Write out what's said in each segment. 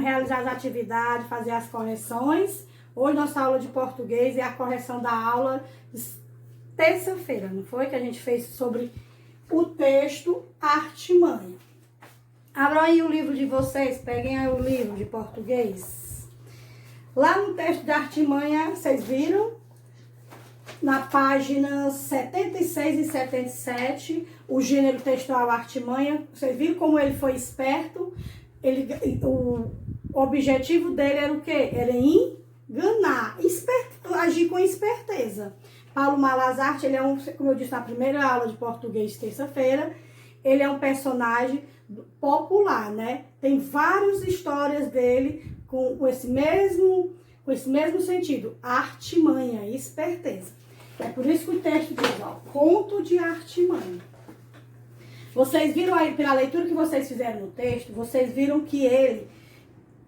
realizar as atividades, fazer as correções. Hoje nossa aula de português é a correção da aula de terça-feira, não foi? Que a gente fez sobre o texto Artimanha. Abram aí o livro de vocês, peguem aí o livro de português. Lá no texto de Artimanha, vocês viram? Na página 76 e 77, o gênero textual Artimanha, vocês viram como ele foi esperto? O objetivo dele era o quê? Era enganar, agir com esperteza. Paulo Malazarte, ele é como eu disse na primeira aula de português, terça-feira, ele é um personagem popular, né? Tem várias histórias dele com esse mesmo sentido, artimanha, esperteza. É por isso que o texto diz, ó, conto de Artimanha. Vocês viram aí, pela leitura que vocês fizeram no texto, vocês viram que ele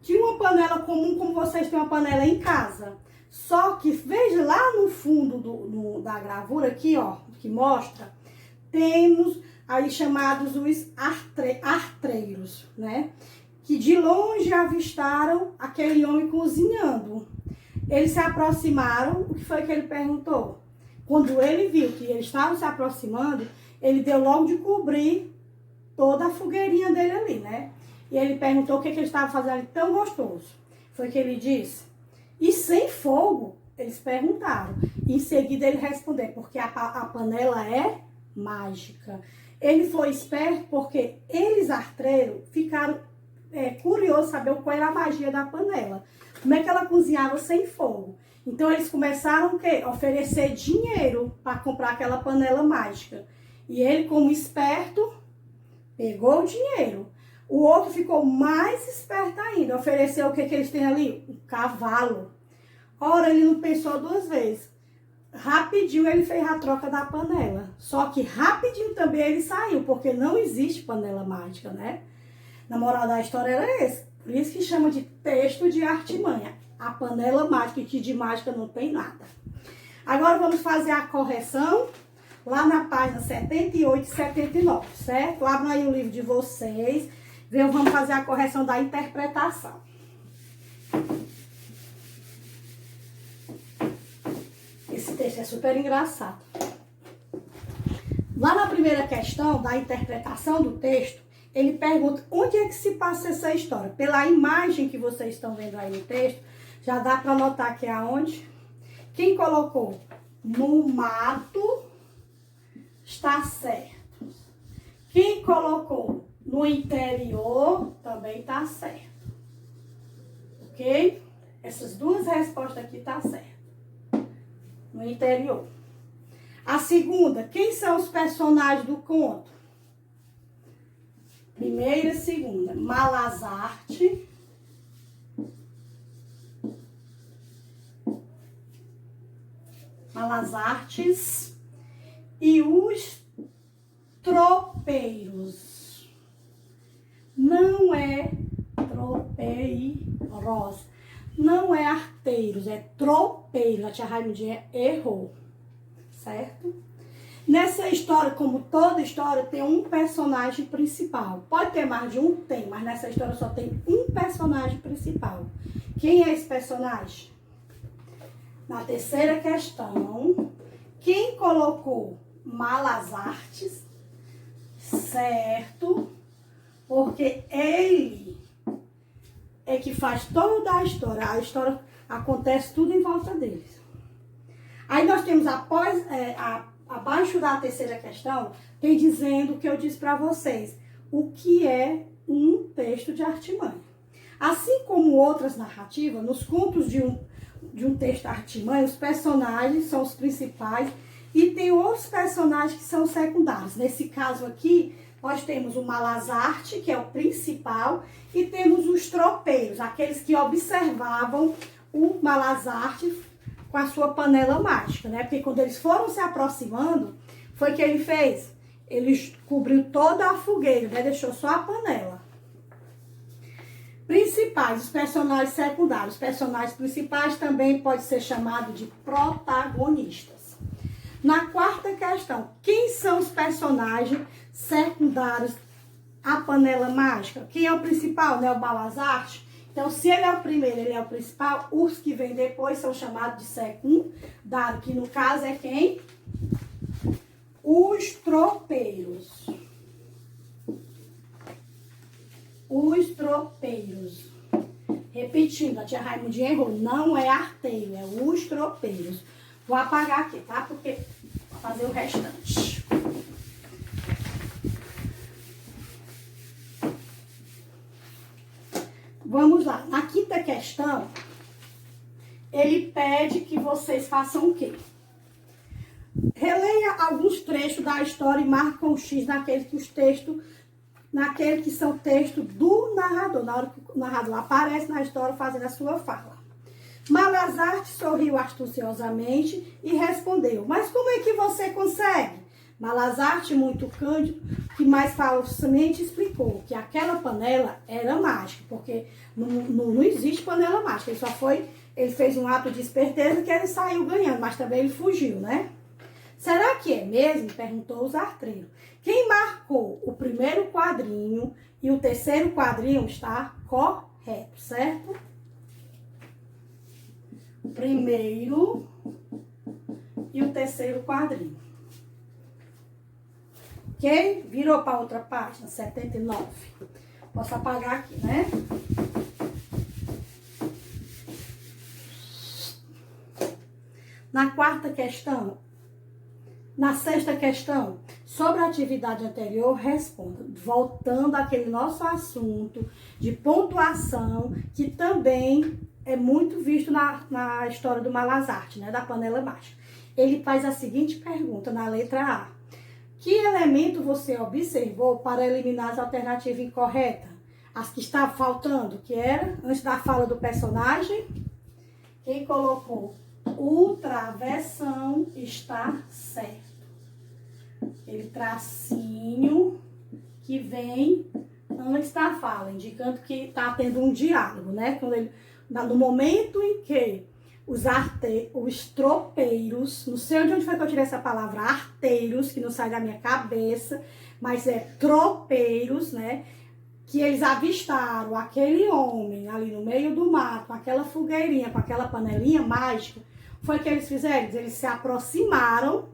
tinha uma panela comum, como vocês têm uma panela em casa. Só que, veja lá no fundo da gravura aqui, ó, que mostra, temos aí chamados os artreiros, né? Que de longe avistaram aquele homem cozinhando. Eles se aproximaram, o que foi que ele perguntou? Quando ele viu que eles estavam se aproximando, ele deu logo de cobrir toda a fogueirinha dele ali, né? E ele perguntou o que ele estava fazendo ali tão gostoso. Foi que ele disse, e sem fogo? Eles perguntaram. Em seguida ele respondeu, porque a panela é mágica. Ele foi esperto porque eles, artreiros, ficaram curiosos saber qual era a magia da panela. Como é que ela cozinhava sem fogo. Então eles começaram o quê? Oferecer dinheiro para comprar aquela panela mágica. E ele, como esperto, pegou o dinheiro. O outro ficou mais esperto ainda. Ofereceu o que eles têm ali? Um cavalo. Ora, ele não pensou duas vezes. Rapidinho ele fez a troca da panela. Só que rapidinho também ele saiu, porque não existe panela mágica, né? Na moral da história era esse. Por isso que chama de texto de Artimanha. A panela mágica, que de mágica não tem nada. Agora vamos fazer a correção lá na página 78 e 79, certo? Abram aí o livro de vocês. Vamos fazer a correção da interpretação. Esse texto é super engraçado. Lá na primeira questão da interpretação do texto, ele pergunta onde é que se passa essa história. Pela imagem que vocês estão vendo aí no texto, já dá para notar que é aonde? Quem colocou no mato está certo. Quem colocou no interior também está certo. Ok? Essas duas respostas aqui tá certo. No interior. A segunda, quem são os personagens do conto? Primeira e segunda. Malazarte. Malazartes. E os tropeiros. Não é tropeiros. Não é arteiros, é tropeiros. A tia Raimundinha errou. Certo? Nessa história, como toda história, tem um personagem principal. Pode ter mais de um? Tem, mas nessa história só tem um personagem principal. Quem é esse personagem? Na terceira questão, quem colocou Malazartes? Certo, porque ele é que faz toda a história acontece tudo em volta deles. Aí nós temos abaixo da terceira questão, tem dizendo o que eu disse para vocês, o que é um texto de Artimanha. Assim como outras narrativas, nos contos de um texto Artimanha, os personagens são os principais e tem outros personagens que são secundários. Nesse caso aqui, nós temos o Malazarte, que é o principal, e temos os tropeiros, aqueles que observavam o Malazarte com a sua panela mágica, né? Porque quando eles foram se aproximando, foi o que ele fez? Ele cobriu toda a fogueira, né? Deixou só a panela. Principais, os personagens secundários. Os personagens principais também pode ser chamado de protagonistas. Na quarta questão, quem são os personagens secundários à panela mágica? Quem é o principal, né? O Malazarte. Então, se ele é o primeiro, ele é o principal, os que vêm depois são chamados de secundário, que no caso é quem? Os tropeiros. Os tropeiros. Repetindo, a tia Raimundinha errou. Não é arteiro, é os tropeiros. Vou apagar aqui, tá? Porque vou fazer o restante. Vamos lá. Na quinta questão, ele pede que vocês façam o quê? Releia alguns trechos da história e marca um X naquele que são textos do narrador, na hora que o narrador aparece na história fazendo a sua fala. Malazarte sorriu astuciosamente e respondeu, mas como é que você consegue? Malazarte, muito cândido, que mais falsamente explicou que aquela panela era mágica, porque não existe panela mágica, ele fez um ato de esperteza que ele saiu ganhando, mas também ele fugiu, né? Será que é mesmo? Perguntou o zartreiro. Quem marcou o primeiro quadrinho e o terceiro quadrinho está correto, certo? O primeiro e o terceiro quadrinho. Ok? Virou para outra página, 79. Posso apagar aqui, né? Na quarta questão, na sexta questão, sobre a atividade anterior, responda, voltando àquele nosso assunto de pontuação, que também é muito visto na história do Malazarte, né, da panela mágica. Ele faz a seguinte pergunta na letra A. Que elemento você observou para eliminar as alternativas incorretas? As que estavam faltando, que era, antes da fala do personagem, quem colocou o travessão está certo. Aquele tracinho que vem antes da fala, indicando que está tendo um diálogo, né? No momento em que os tropeiros, não sei de onde foi que eu tirei essa palavra, arteiros, que não sai da minha cabeça, mas é tropeiros, né? Que eles avistaram aquele homem ali no meio do mato, com aquela fogueirinha, com aquela panelinha mágica, foi o que eles fizeram? Eles se aproximaram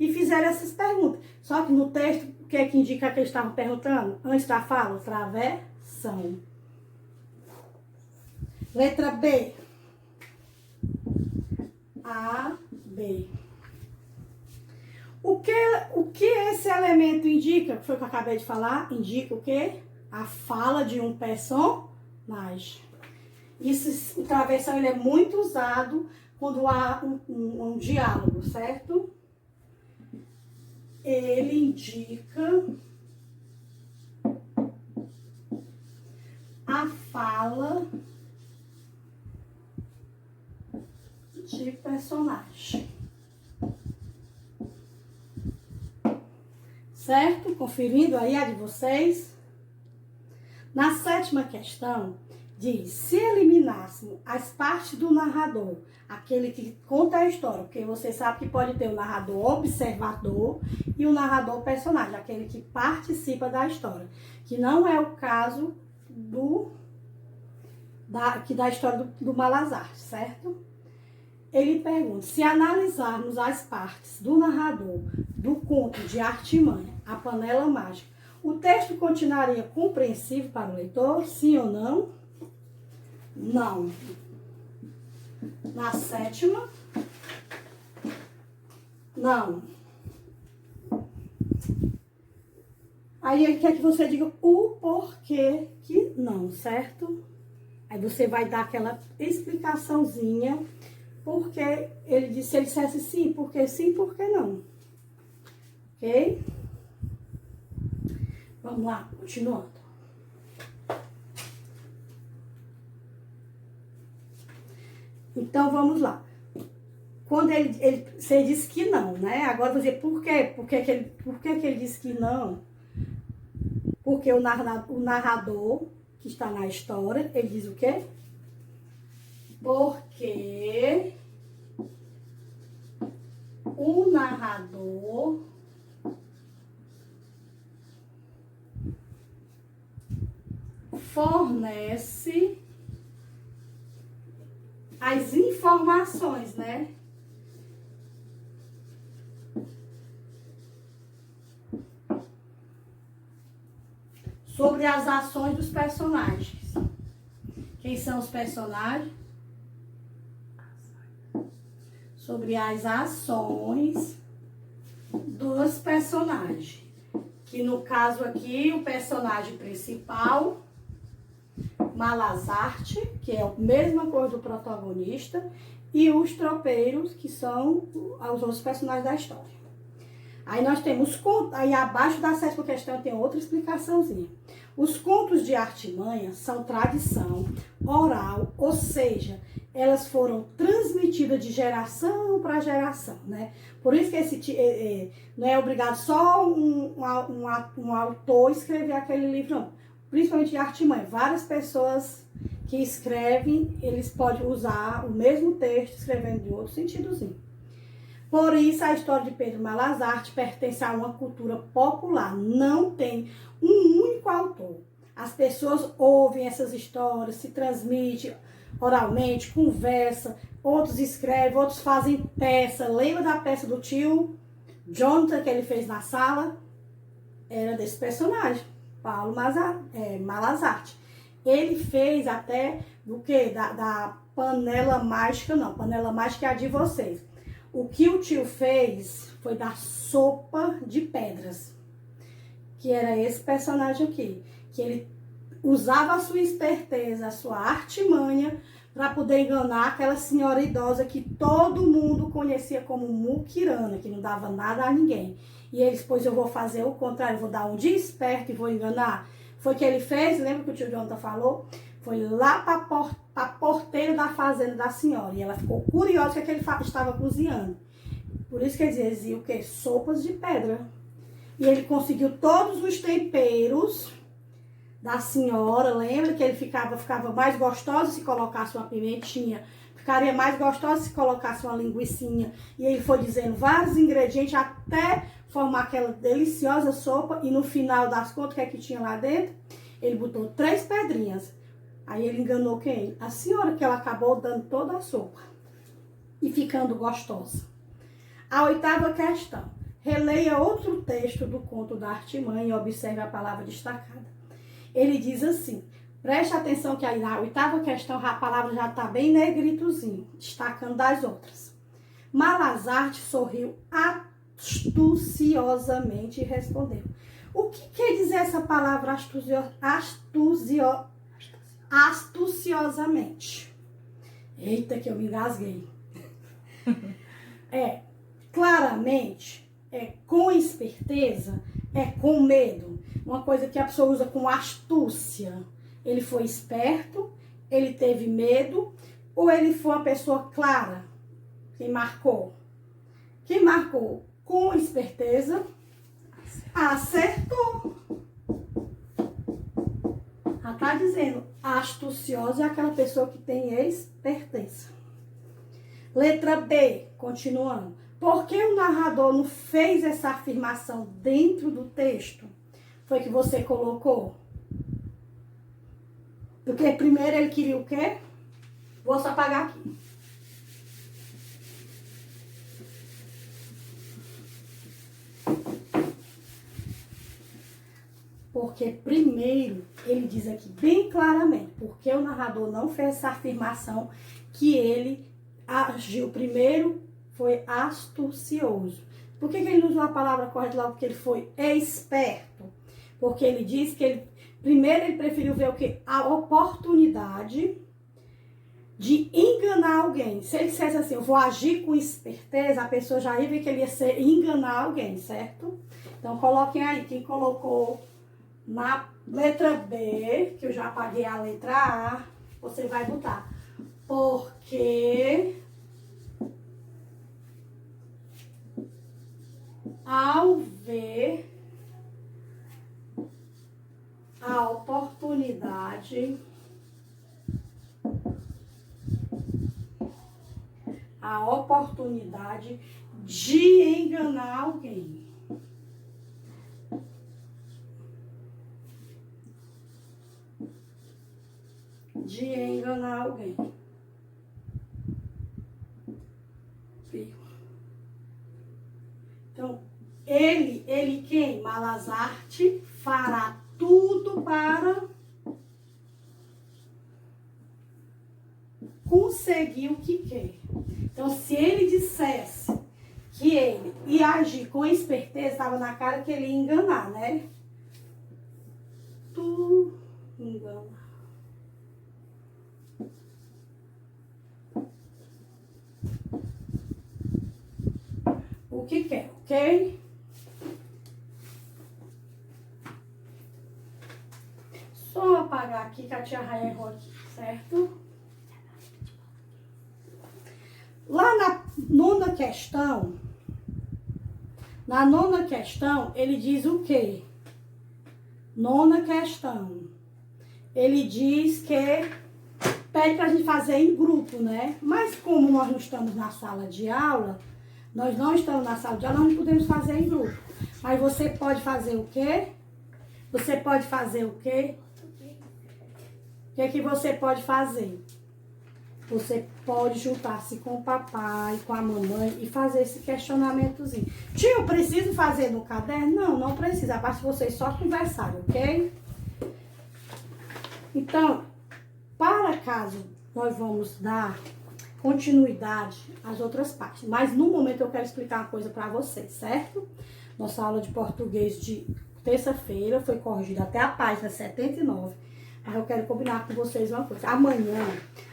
e fizeram essas perguntas. Só que no texto, o que é que indica que eles estavam perguntando? Antes da fala, travessão. Letra B. A, B. O que esse elemento indica? Que foi o que eu acabei de falar. Indica o quê? A fala de um personagem. O travessão ele é muito usado quando há um diálogo, certo? Ele indica a fala de personagem. Certo? Conferindo aí a de vocês. Na sétima questão, diz, se eliminássemos as partes do narrador, aquele que conta a história, porque você sabe que pode ter o narrador observador e o narrador personagem, aquele que participa da história, que não é o caso da história do Malazarte, certo? Ele pergunta, se analisarmos as partes do narrador do conto de Artimanha, A Panela Mágica, o texto continuaria compreensível para o leitor, sim ou não? Não. Na sétima, não. Aí ele quer que você diga o porquê que não, certo? Aí você vai dar aquela explicaçãozinha, porque ele disse, se ele dissesse sim, por que não? Ok? Vamos lá, continuando. Então, vamos lá. Quando você disse que não, né? Agora eu vou dizer por quê? Por que ele disse que não? Porque o narrador que está na história, ele diz o quê? Porque o narrador fornece informações, né? Sobre as ações dos personagens. Quem são os personagens? Sobre as ações dos personagens. Que no caso aqui, o personagem principal, Malazarte, que é a mesma coisa do protagonista, e os tropeiros, que são os outros personagens da história. Aí nós temos, aí abaixo da sétima questão tem outra explicaçãozinha. Os contos de Artimanha são tradição oral, ou seja, elas foram transmitidas de geração para geração, né? Por isso que esse não é obrigado só um autor escrever aquele livro, não. Principalmente de Artimanha. Várias pessoas que escrevem, eles podem usar o mesmo texto escrevendo de outro sentidozinho. Por isso, a história de Pedro Malazarte pertence a uma cultura popular. Não tem um único autor. As pessoas ouvem essas histórias, se transmitem oralmente, conversa, outros escrevem, outros fazem peça. Lembra da peça do tio Jonathan que ele fez na sala? Era desse personagem, Paulo Malazarte. Ele fez até do que? Da panela mágica, não. Panela mágica é a de vocês. O que o tio fez foi da sopa de pedras, que era esse personagem aqui, que ele usava a sua esperteza, a sua artimanha, para poder enganar aquela senhora idosa que todo mundo conhecia como muquirana, que não dava nada a ninguém. E eles, pois eu vou fazer o contrário, eu vou dar um de esperto e vou enganar. Foi o que ele fez, lembra que o tio Jonathan falou? Foi lá para a porteira da fazenda da senhora. E ela ficou curiosa o que ele estava cozinhando. Por isso que eles diziam o quê? Sopas de pedra. E ele conseguiu todos os temperos da senhora. Lembra que ele ficava mais gostoso se colocasse uma pimentinha. Ficaria mais gostoso se colocasse uma linguicinha. E ele foi dizendo vários ingredientes até formar aquela deliciosa sopa. E no final das contas, o que é que tinha lá dentro? Ele botou 3 pedrinhas. Aí ele enganou quem? A senhora, que ela acabou dando toda a sopa e ficando gostosa. A 8ª questão. Releia outro texto do conto da Artimanha e observe a palavra destacada. Ele diz assim, preste atenção que aí na 8ª questão a palavra já está bem negritozinho, destacando das outras. Malazarte sorriu astuciosamente e respondeu. O que quer dizer essa palavra astuciosamente? Eita, que eu me engasguei. Claramente, com esperteza, com medo. Uma coisa que a pessoa usa com astúcia. Ele foi esperto, ele teve medo, ou ele foi uma pessoa clara? Quem marcou? Quem marcou com esperteza, acertou. Ela está dizendo, astuciosa é aquela pessoa que tem esperteza. Letra B, continuando. Por que o narrador não fez essa afirmação dentro do texto? Foi que você colocou? Porque primeiro ele queria o quê? Vou só apagar aqui. Porque primeiro, ele diz aqui bem claramente, porque o narrador não fez essa afirmação que ele agiu primeiro, foi astucioso. Por que ele não usou a palavra correta logo? Porque ele foi esperto. Porque ele diz que primeiro ele preferiu ver o quê? A oportunidade de enganar alguém. Se ele dissesse assim, eu vou agir com esperteza, a pessoa já ia ver que ele ia enganar alguém, certo? Então coloquem aí, quem colocou na letra B, que eu já apaguei a letra A, você vai botar. Porque ao ver a oportunidade de enganar alguém. De enganar alguém. Ele quem? Malazarte fará tudo para conseguir o que quer. Então, se ele dissesse que ele ia agir com esperteza, estava na cara que ele ia enganar, né? Tu engana. O que quer, ok? Só apagar aqui que a tia Raia errou aqui, certo? Lá na nona questão, ele diz o quê? Nona questão. Ele diz que pede pra gente fazer em grupo, né? Mas como nós não estamos na sala de aula, nós não podemos fazer em grupo. Mas você pode fazer o quê? Você pode fazer o quê? O que é que você pode fazer? Você pode juntar-se com o papai, com a mamãe e fazer esse questionamentozinho. Tio, eu preciso fazer no caderno? Não, não precisa. Basta vocês só conversarem, ok? Então, para caso nós vamos dar continuidade às outras partes. Mas no momento eu quero explicar uma coisa para vocês, certo? Nossa aula de português de terça-feira foi corrigida até a página 79. Mas eu quero combinar com vocês uma coisa. Amanhã,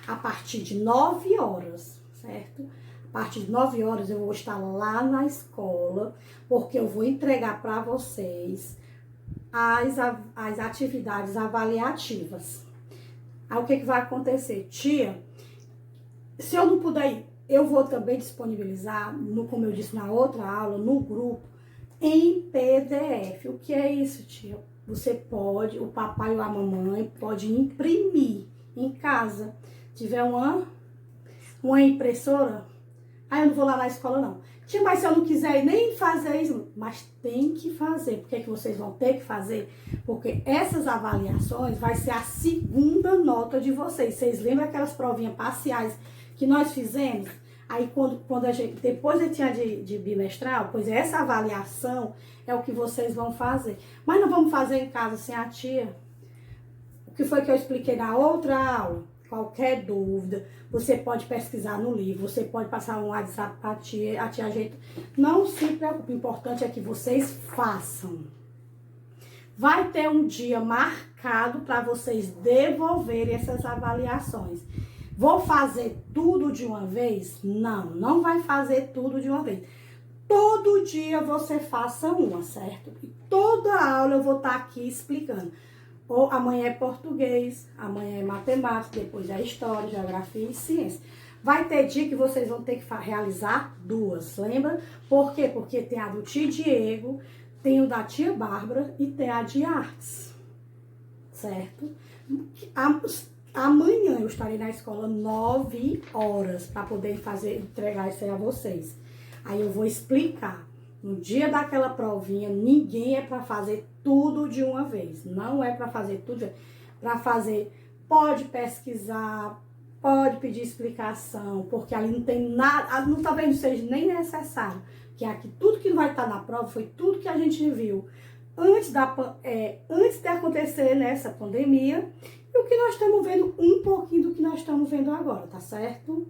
a partir de 9 horas, certo? A partir de 9 horas eu vou estar lá na escola, porque eu vou entregar para vocês as atividades avaliativas. Aí o que vai acontecer? Tia, se eu não puder ir, eu vou também disponibilizar, como eu disse na outra aula, no grupo, em PDF. O que é isso, tia? Você pode, o papai ou a mamãe pode imprimir em casa. Tiver uma impressora, aí eu não vou lá na escola não. Tia, mas se eu não quiser nem fazer isso, mas tem que fazer. Por que é que vocês vão ter que fazer? Porque essas avaliações vai ser a segunda nota de vocês. Vocês lembram aquelas provinhas parciais que nós fizemos? Aí quando a gente, depois eu tinha de bimestral, pois essa avaliação é o que vocês vão fazer. Mas não vamos fazer em casa sem a tia. O que foi que eu expliquei na outra aula? Qualquer dúvida, você pode pesquisar no livro, você pode passar um WhatsApp para a tia ajeita. Não se preocupe, o importante é que vocês façam. Vai ter um dia marcado para vocês devolverem essas avaliações. Vou fazer tudo de uma vez? Não, não vai fazer tudo de uma vez. Todo dia você faça uma, certo? E toda aula eu vou estar aqui explicando. Ou amanhã é português, amanhã é matemática, depois é história, geografia e ciência. Vai ter dia que vocês vão ter que realizar duas, lembra? Por quê? Porque tem a do tio Diego, tem o da tia Bárbara e tem a de artes, certo? Amanhã eu estarei na escola 9 horas para poder entregar isso aí a vocês. Aí eu vou explicar. No dia daquela provinha, ninguém é para fazer tudo de uma vez. Não é para fazer tudo de uma vez. Para fazer, pode pesquisar, pode pedir explicação, porque ali não tem nada, talvez não seja nem necessário. Que aqui tudo que vai estar na prova foi tudo que a gente viu antes de acontecer nessa pandemia. E o que nós estamos vendo, um pouquinho do que nós estamos vendo agora, tá certo?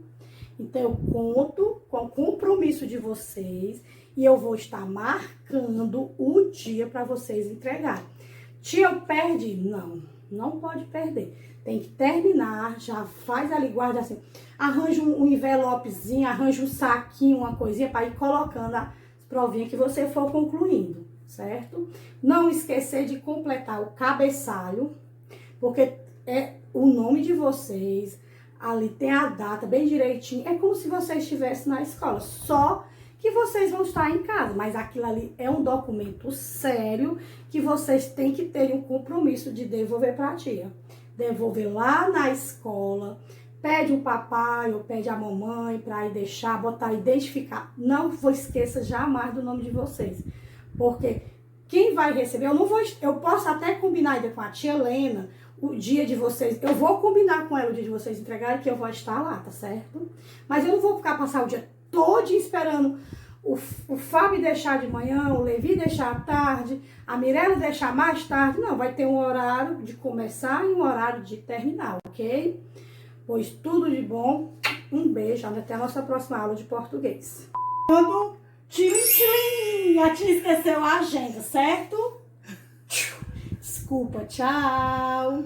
Então, eu conto com o compromisso de vocês e eu vou estar marcando o dia para vocês entregarem. Tia, eu perdi? Não, não pode perder. Tem que terminar, já faz ali, guarda assim. Arranja um envelopezinho, arranja um saquinho, uma coisinha para ir colocando as provinhas que você for concluindo, certo? Não esquecer de completar o cabeçalho, porque é o nome de vocês. Ali tem a data bem direitinho. É como se vocês estivessem na escola. Só que vocês vão estar em casa. Mas aquilo ali é um documento sério que vocês têm que ter um compromisso de devolver para a tia. Devolver lá na escola. Pede o papai ou pede a mamãe para ir deixar, botar, identificar. Não esqueça jamais do nome de vocês. Porque quem vai receber, eu posso até combinar ainda com a tia Helena, o dia de vocês, eu vou combinar com ela o dia de vocês entregarem, que eu vou estar lá, tá certo? Mas eu não vou passar o dia todo esperando o Fábio deixar de manhã, o Levi deixar à tarde, a Mirella deixar mais tarde. Não, vai ter um horário de começar e um horário de terminar, ok? Pois tudo de bom. Um beijo. Até a nossa próxima aula de português. Tchim, tchim! A tia esqueceu a agenda, certo? Desculpa, tchau!